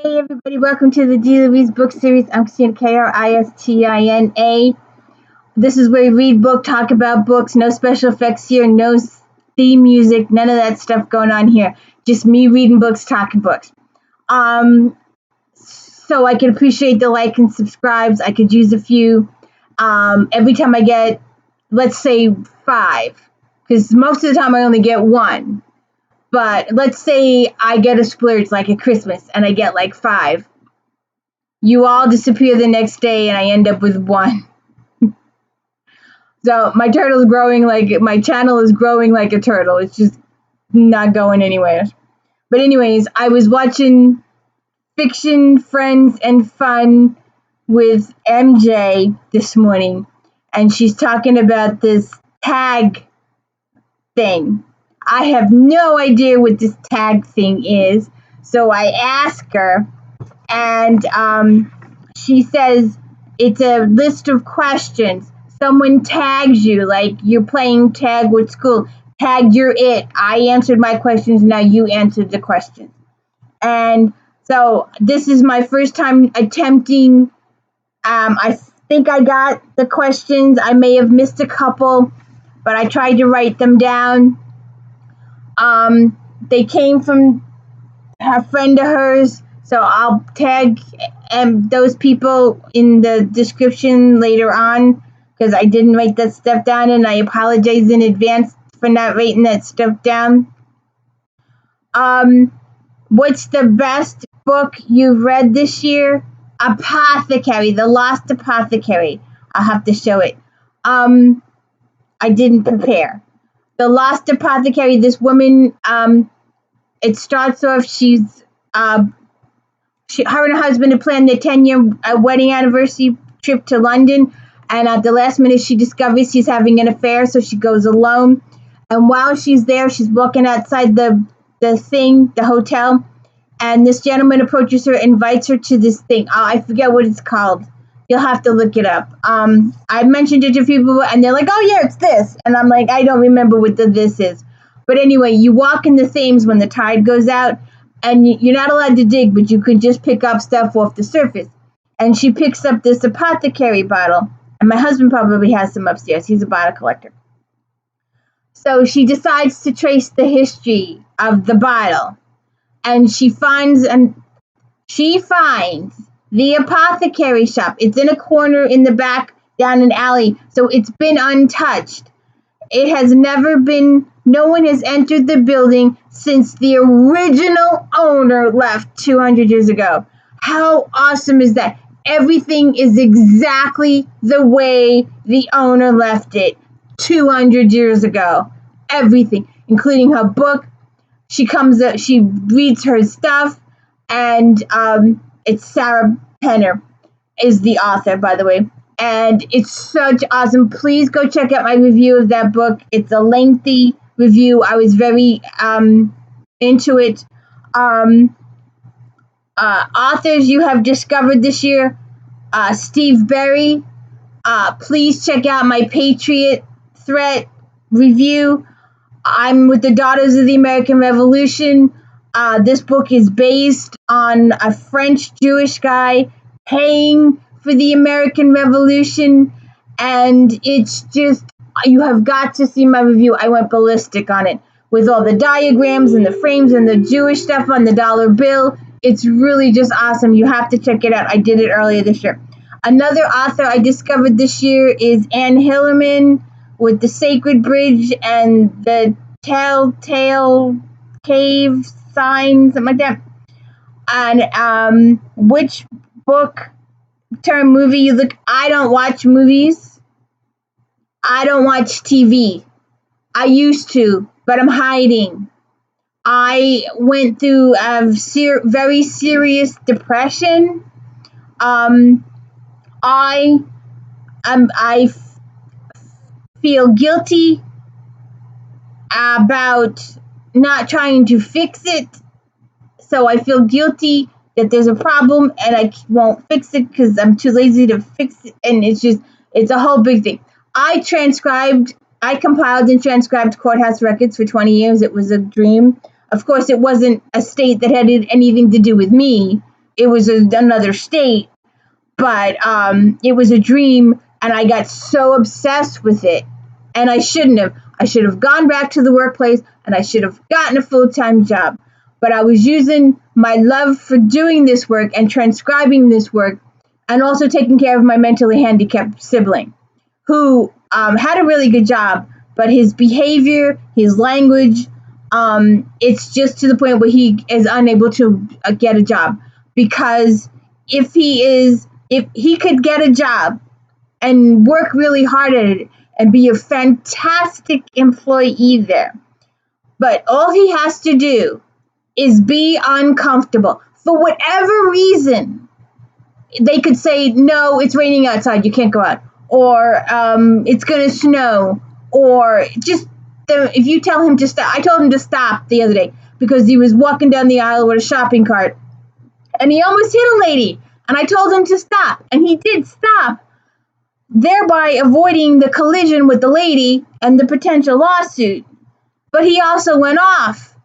Hey everybody, welcome to the D. Louise book series. I'm Christina, Kristina. This is where we read book, talk about books, no special effects here, no theme music, none of that stuff going on here. Just me reading books, talking books. So I can appreciate the like and subscribes. I could use a few. Every time I get, let's say 5, because most of the time I only get 1. But let's say I get a splurge like at Christmas and I get like 5. You all disappear the next day and I end up with 1. So my channel is growing like a turtle. It's just not going anywhere. But anyways, I was watching Fiction, Friends, and Fun with MJ this morning, and she's talking about this tag thing. I have no idea what this tag thing is, so I ask her, and she says it's a list of questions. Someone tags you, like you're playing tag with school. Tag, you're it. I answered my questions, now you answered the questions. And so this is my first time attempting. I think I got the questions. I may have missed a couple, but I tried to write them down. They came from a friend of hers, so I'll tag those people in the description later on because I didn't write that stuff down, and I apologize in advance for not writing that stuff down. What's the best book you've read this year? Apothecary, The Lost Apothecary. I'll have to show it. I didn't prepare. The Lost Apothecary, this woman, it starts off, her and her husband had planned their 10-year wedding anniversary trip to London, and at the last minute she discovers he's having an affair, so she goes alone. And while she's there, she's walking outside the hotel, and this gentleman approaches her, invites her to this thing. I forget what it's called. You'll have to look it up. I mentioned it to a few people, and they're like, oh, yeah, it's this. And I'm like, I don't remember what this is. But anyway, you walk in the Thames when the tide goes out, and you're not allowed to dig, but you can just pick up stuff off the surface. And she picks up this apothecary bottle, and my husband probably has some upstairs. He's a bottle collector. So she decides to trace the history of the bottle, and she finds the apothecary shop. It's in a corner in the back down an alley, so it's been untouched. It has never been, no one has entered the building since the original owner left 200 years ago. How awesome is that? Everything is exactly the way the owner left it 200 years ago. Everything, including her book. She reads her stuff, and it's Sarah Penner is the author, by the way. And it's such awesome. Please go check out my review of that book. It's a lengthy review. I was very into it. Authors you have discovered this year, Steve Berry. Please check out my Patriot Threat review. I'm with the Daughters of the American Revolution. This book is based on a French Jewish guy paying for the American Revolution, and it's just, you have got to see my review. I went ballistic on it with all the diagrams and the frames and the Jewish stuff on the dollar bill. It's really just awesome. You have to check it out. I did it earlier this year. Another author I discovered this year is Anne Hillerman with The Sacred Bridge and The Telltale Cave Sign, something like that. And which book turn movie you look. I don't watch movies. I don't watch TV. I used to, but I'm hiding. I went through a very serious depression. I feel guilty about not trying to fix it. So I feel guilty that there's a problem and I won't fix it because I'm too lazy to fix it. And it's a whole big thing. I compiled and transcribed courthouse records for 20 years. It was a dream. Of course, it wasn't a state that had anything to do with me. it was another state, but it was a dream, and I got so obsessed with it, and I shouldn't have. I should have gone back to the workplace, and I should have gotten a full-time job. But I was using my love for doing this work and transcribing this work, and also taking care of my mentally handicapped sibling, who had a really good job, but his behavior, his language, it's just to the point where he is unable to get a job. Because if he could get a job and work really hard at it and be a fantastic employee there, but all he has to do is be uncomfortable for whatever reason. They could say, no, it's raining outside, you can't go out, or it's going to snow, or just if you tell him to stop. I told him to stop the other day because he was walking down the aisle with a shopping cart and he almost hit a lady, and I told him to stop, and he did stop, thereby avoiding the collision with the lady and the potential lawsuit. But he also went off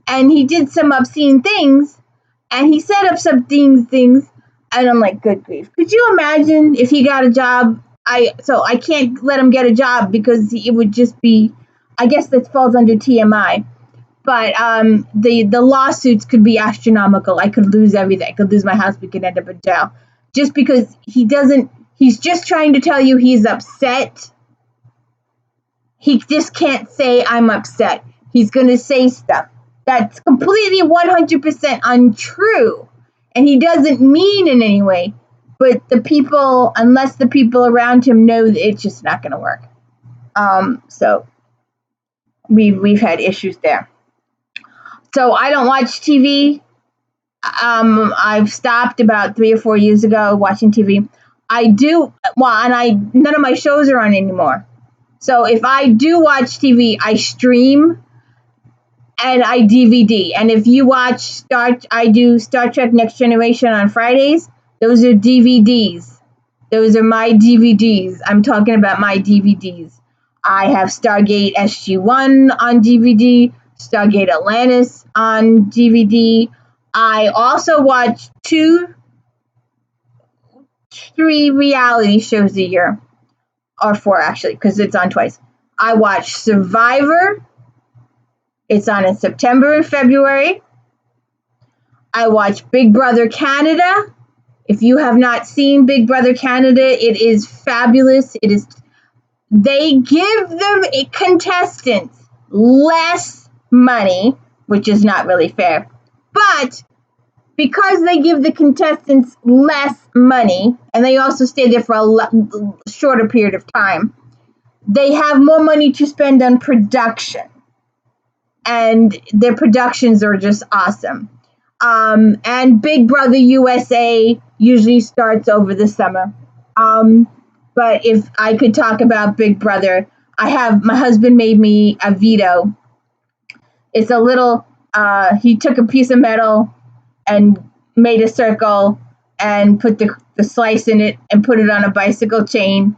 and he did some obscene things, and he said up some things, and I'm like, good grief. Could you imagine if he got a job? So I can't let him get a job because it would just be, I guess that falls under TMI. But the lawsuits could be astronomical. I could lose everything. I could lose my house. We could end up in jail. Just because he's just trying to tell you he's upset. He just can't say, I'm upset. He's going to say stuff that's completely 100% untrue. And he doesn't mean in any way. But unless the people around him know, it's just not going to work. So we've had issues there. So I don't watch TV. I've stopped about 3 or 4 years ago watching TV. I do, and none of my shows are on anymore. So if I do watch TV, I stream and I DVD. And if you watch I do Star Trek Next Generation on Fridays. Those are DVDs. Those are my DVDs. I'm talking about my DVDs. I have Stargate SG-1 on DVD, Stargate Atlantis on DVD. I also watch 3 reality shows a year, or 4 actually, because it's on twice. I watch Survivor. It's on in September and February. I watch Big Brother Canada. If you have not seen Big Brother Canada, it is fabulous. They give the contestants less money, which is not really fair. But because they give the contestants less money, and they also stay there for a shorter period of time, they have more money to spend on production. And their productions are just awesome. And Big Brother USA usually starts over the summer. But if I could talk about Big Brother, my husband made me a Vito. It's a little, he took a piece of metal and made a circle and put the slice in it and put it on a bicycle chain,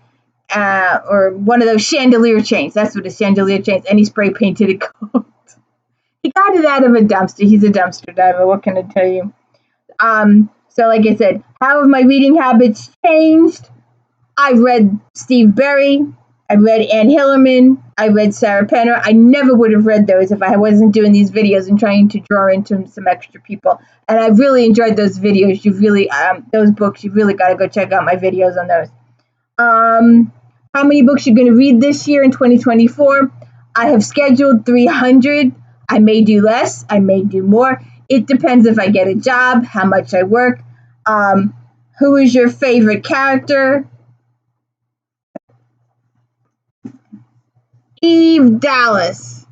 or one of those chandelier chains. That's what a chandelier chains. And he spray painted it gold. He got it out of a dumpster. He's a dumpster diver. What can I tell you? So like I said, how have my reading habits changed? I've read Steve Berry. I've read Ann Hillerman. I read Sarah Penner. I never would have read those if I wasn't doing these videos and trying to draw into some extra people. And I really enjoyed those videos. Those books, you've really got to go check out my videos on those. How many books you're going to read this year in 2024? I have scheduled 300. I may do less. I may do more. It depends if I get a job, how much I work. Who is your favorite character? Eve Dallas.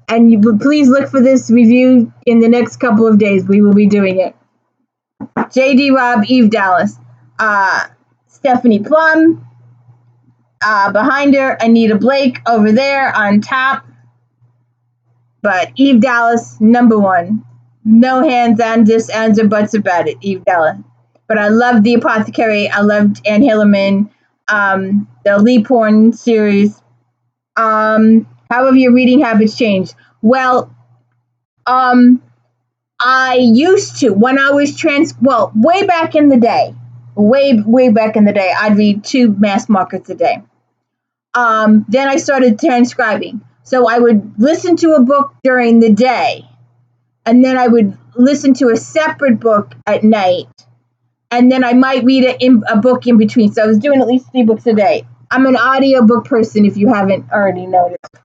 And please look for this review in the next couple of days. We will be doing it. J.D. Robb, Eve Dallas. Stephanie Plum. Behind her, Anita Blake over there on top. But Eve Dallas, number 1. No hands on this, ands or buts about it, Eve Dallas. But I loved The Apothecary. I loved Ann Hillerman. The Lee Porn series. How have your reading habits changed? Well, I used to when I was way back in the day, way back in the day, I'd read 2 mass markets a day. Then I started transcribing. So I would listen to a book during the day, and then I would listen to a separate book at night, and then I might read a book in between. So I was doing at least 3 books a day. I'm an audiobook person, if you haven't already noticed.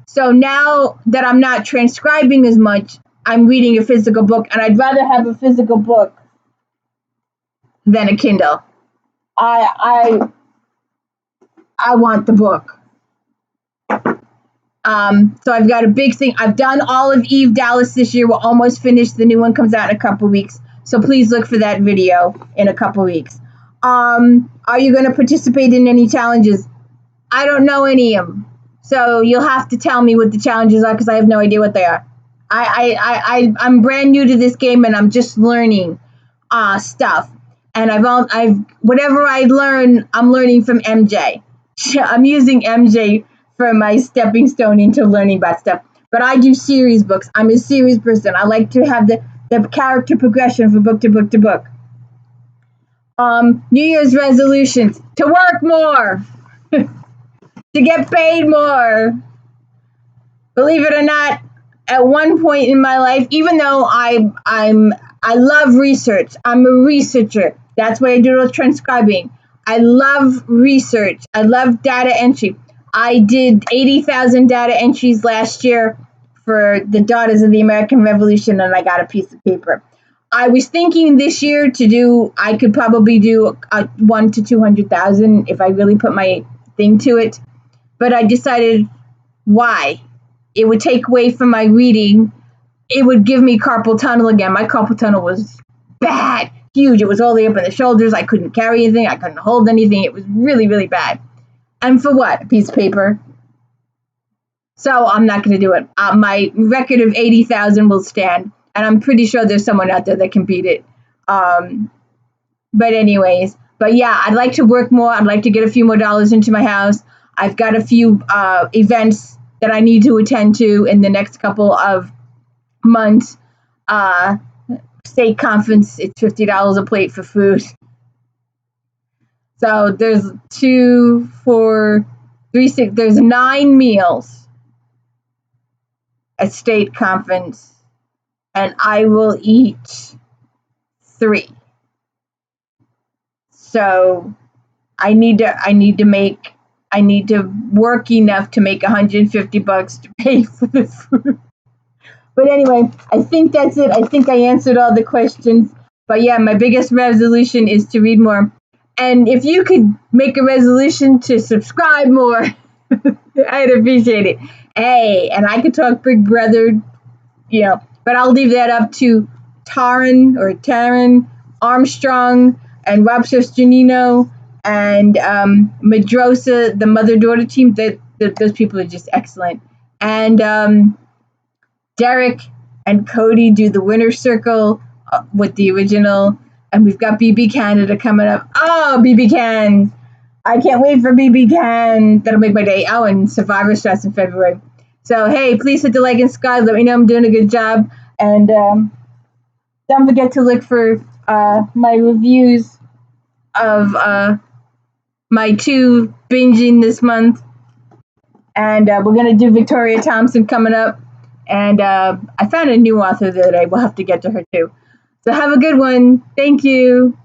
So now that I'm not transcribing as much, I'm reading a physical book, and I'd rather have a physical book than a Kindle. I want the book. So I've got a big thing. I've done all of Eve Dallas this year. We're almost finished. The new one comes out in a couple weeks. So please look for that video in a couple weeks. Are you going to participate in any challenges? I don't know any of them. So you'll have to tell me what the challenges are because I have no idea what they are. I'm brand new to this game and I'm just learning stuff. And I've whatever I learn, I'm learning from MJ. I'm using MJ for my stepping stone into learning about stuff. But I do series books. I'm a series person. I like to have the character progression from book to book to book. New Year's resolutions: to work more, to get paid more. Believe it or not, at one point in my life, even though I love research, I'm a researcher. That's why I do all transcribing. I love research. I love data entry. I did 80,000 data entries last year for the Daughters of the American Revolution, and I got a piece of paper. I was thinking this year I could probably do 1 to 200,000 if I really put my thing to it. But I decided, why? It would take away from my reading. It would give me carpal tunnel again. My carpal tunnel was bad, huge. It was all the way up in the shoulders. I couldn't carry anything. I couldn't hold anything. It was really, really bad. And for what? A piece of paper. So I'm not going to do it. My record of 80,000 will stand. And I'm pretty sure there's someone out there that can beat it. But yeah, I'd like to work more. I'd like to get a few more dollars into my house. I've got a few events that I need to attend to in the next couple of months. State conference, it's $50 a plate for food. So there's 2, 4, 3, 6, there's 9 meals at state conference, and I will eat 3. So I need to work enough to make $150 to pay for the food. But anyway, I think that's it. I think I answered all the questions. But yeah, my biggest resolution is to read more. And if you could make a resolution to subscribe more, I'd appreciate it. Hey, and I could talk Big Brother, but I'll leave that up to Taryn Armstrong and Rob Sesternino and Madrosa, the mother-daughter team. Those people are just excellent. And Derek and Cody do the winner's circle with the original. And we've got BB Canada coming up. Oh, BB Can. I can't wait for BB Can. That'll make my day. Oh, and Survivor starts in February. So, hey, please hit the like and subscribe. Let me know I'm doing a good job. And don't forget to look for my reviews of my 2 binging this month. And we're going to do Victoria Thompson coming up. And I found a new author the other day. We'll have to get to her too. So have a good one. Thank you.